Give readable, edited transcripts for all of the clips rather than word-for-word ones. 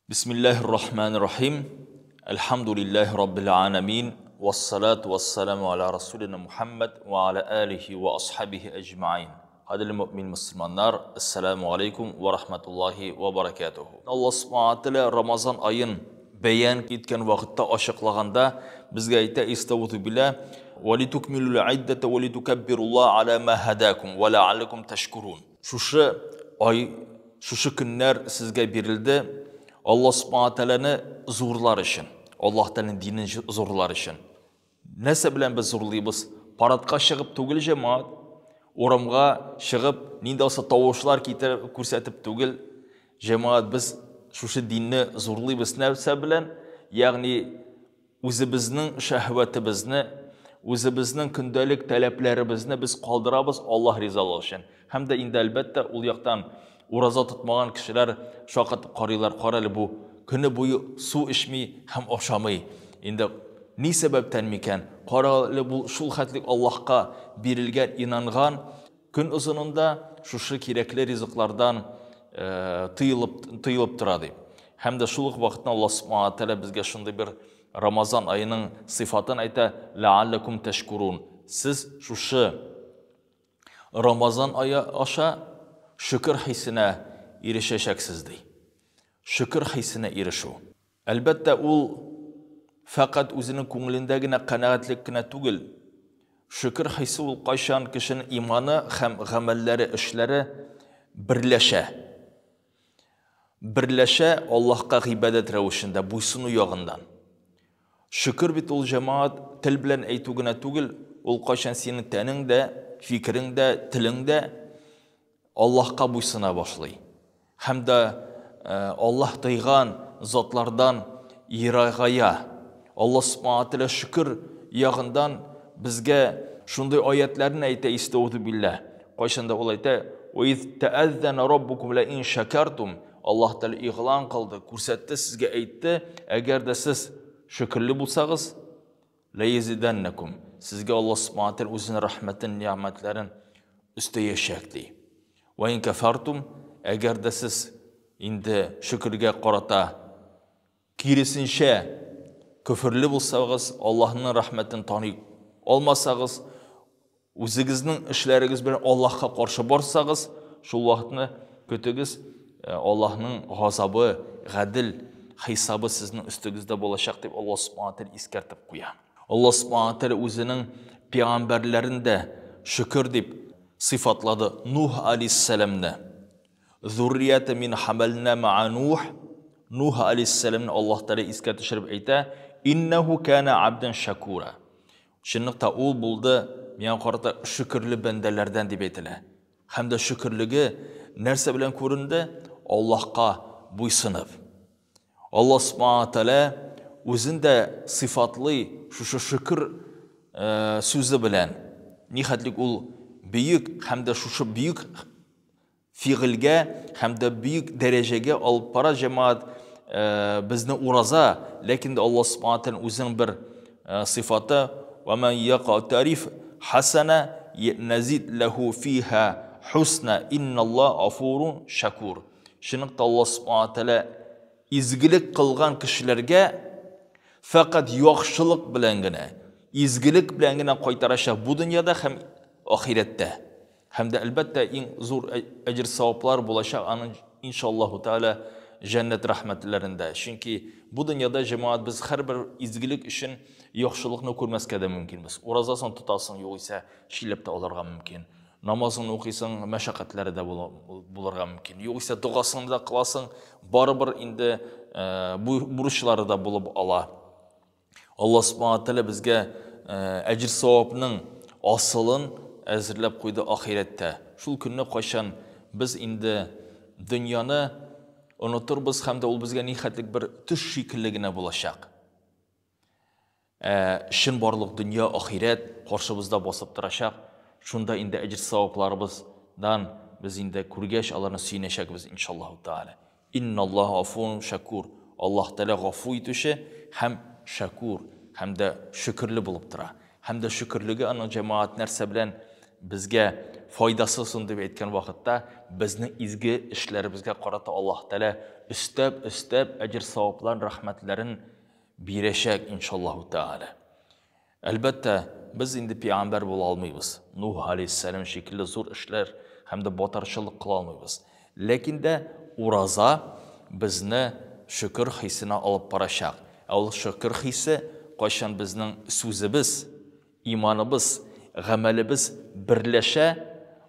Bismillahirrahmanirrahim. Elhamdülillahi Rabbil alamin. Vessalatu vesselamu ala Resulina Muhammed ve ala alihi ve ashabihi ecmain. Hadil mümin Müslümanlar, Esselamu Aleyküm ve Rahmetullahi ve Berekatuhu. Allah subhanahu teala Ramazan ayın beyan etken vakitte aşıklaganda bizge ayta estağfurullah billah ve litukmilul iddete ve litukabbirullah ala ma hadakum ve la'allakum teşkurun. Şuşu ay, şuşu günler sizge berildi. Allah subhanahu teala'nı zorlar için, Allah teala'nın dinini zorlar için. Nese bilen biz zorlayız? Paratqa çıkıp tugil cemaat, oramga çıkıp, ninde olsa tavuşlar kitar kursetip tugil, cemaat biz şu dinini zorlayız. Nese bilen? Yani özümüzün şehvetimizni, özümüzün gündelik taleplerimizni biz kaldırabız Allah rizalığı için. Hem de indi elbette ol yaktan Uraza tutmagan kişiler şakat qarıylar, qaralı bu günü boyu su içmeyi hem oşamayı. Indi ne sebepten miken? Qaralı bu şul hatlik Allah'a berilgen, inangan gün uzununda şu kerekli rizıklardan tıyılıp duradı. Hem de şuluk vaxtında Allah subhanahu teala bizge şunda bir Ramazan ayının sıfatını ayta la'allakum teşkurun. Siz şu Ramazan ayı aşa şükür hissine erişeceksizdi. Şükür hissine erişu. Elbette ol fakat özünün көңелендәгенә qanaatlikine tugil. Şükür hissi ol qaşan kişinin imanı hem gamelleri, işleri birleşe Allah'a ibadet rəvişində, buysunu yağından. Şükür bit ol cemaat til bilen aytuguna tugil, ol qaşan senin teninde, fikrinde, tilinde Allah'a buysuna başlay. Hem de Allah daygan zatlardan yiragaya, Allah subhanahu teala şükür yağından bizge şunday ayetlerini ayta istaudu billah. Qaşanda ol ayta ve iz ta'azzana rabbukum la in shakartum. Allah teala iğlan kıldı, kursetti sizge aytdı, eğer de siz şükürlü bulsağız la yezidannakum. Sizge Allah subhanahu teala özünün rahmetin, nimetlerin üsteye şekli. Ve in kefertum, eğer de siz indi şükürge qarata kirisinşe küfürlü bulsağız, Allah'ın rahmetini tanıyıp olmasağız, özünüzün işleriz bilen Allah'a karşı borçsağız, şu vaxtını kötügüz, Allah'ın gazabı, gadil, hesabı sizin üstünüzde olacak deyip Allah subhanahu teala iskertip koya. Allah subhanahu teala özünün peygamberlerinde şükür deyip sıfatladı. Nuh aleyhisselam'ne zurriyete min hamelna ma'a Nuh aleyhisselam'ne Allah Teala iskat şirib ayta innehu kana abden şakura. Şınlıkta ol buldu yani qarata şükürlü bendelerden deb aytile. Hem de şükürlüğü nerse bilen göründü Allah'a buysunub. Allah subhanahu teala özünde sıfatlı şu şükür sözü bilen nihatlik ol büyük hem de şu büyük fiilge hem de büyük derecege alıp para cemaat bizni uraza lakin de Allah subhanahu teala özünün bir sıfatı ve men yaqa tarif hasana nazid lehu fiha husna innallah afurun şakur. Şınıqta Allah subhanahu teala izgilik kılgan kişilerge fakat yaxşılık bilengine izgilik bilengine qaytaracak bu dünyada hem ahirette. Hem de elbette en zor ecir savaplar bulaşak anın inşallah Teala cennet rahmetlerinde. Çünkü bu dünyada cemaat biz her bir izgilik için yaxşılıkını görmezke de mümkünmiz. Orazasın tutasın yok ise şillepte olurga mümkün. Namazını okuysan meşakkatleri de bulurga mümkün. Yok ise duasını da kılasın baribir indi buruşları da bulup ala. Allah subhanahu teala bizge ecir savabının asılın әзірләп қойды ахиретте. Шул күнне қашан біз инде дөньяны онытырбыз һәм дә ул безгә нихәтлек бер төш шикеллегенә булачак. Шин барлык дөнья ахирет каршыбызда басып торачак. Шунда инде әҗр савапларыбыздан без инде күргәч аларны сөйнәчәкбез иншаллаһу тааля. Инналлаһу афун шакур. Аллаһ тәала гафу итүче һәм шакур һәм дә шөкерле булып тора. Һәм дә шөкерлеге аның җәмәгать нәрсә белән bizge faydasızsın diye etken vakitte bizning izgi işlerimizge qarata Allah Teala üstәп әҗир савапларын, рәхмәтләрен бирәчәк иншаллаһу тәала. Әлбәттә, без инде пәйгамбәр була алмыйбыз. Нух алейһиссалам шикелле зур эшләр һәм дә батырчылык кыла алмыйбыз. Ләкин дә ураза безне шөкер хисенә алып барачак. Ул шөкер хисе кайчан безнең сүзебез, иманыбыз, гамәлебез берләшә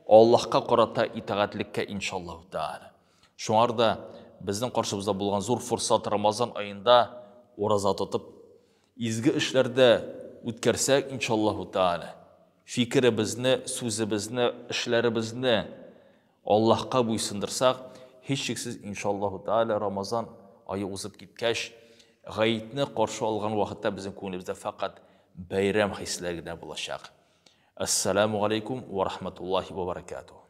Аллаһка карата итагатьлеккә иншаллаһу тәала. Шуңар да безнең каршыбызда булган зур форсат Рамазан аенда ураза тотып, изге эшләрдә үткәрсәк иншаллаһу тәала, фикеребезне, сүзебезне, эшләребезне Аллаһка буйсындырсак, һич шиксез иншаллаһу тәала Рамазан айы узып киткәч, гаетне каршы алган вакытта безнең күңелебездә фақат бәйрәм хисләре генә булачак. Ассаламу алейкум ва рахматуллахи ва баракатуһ.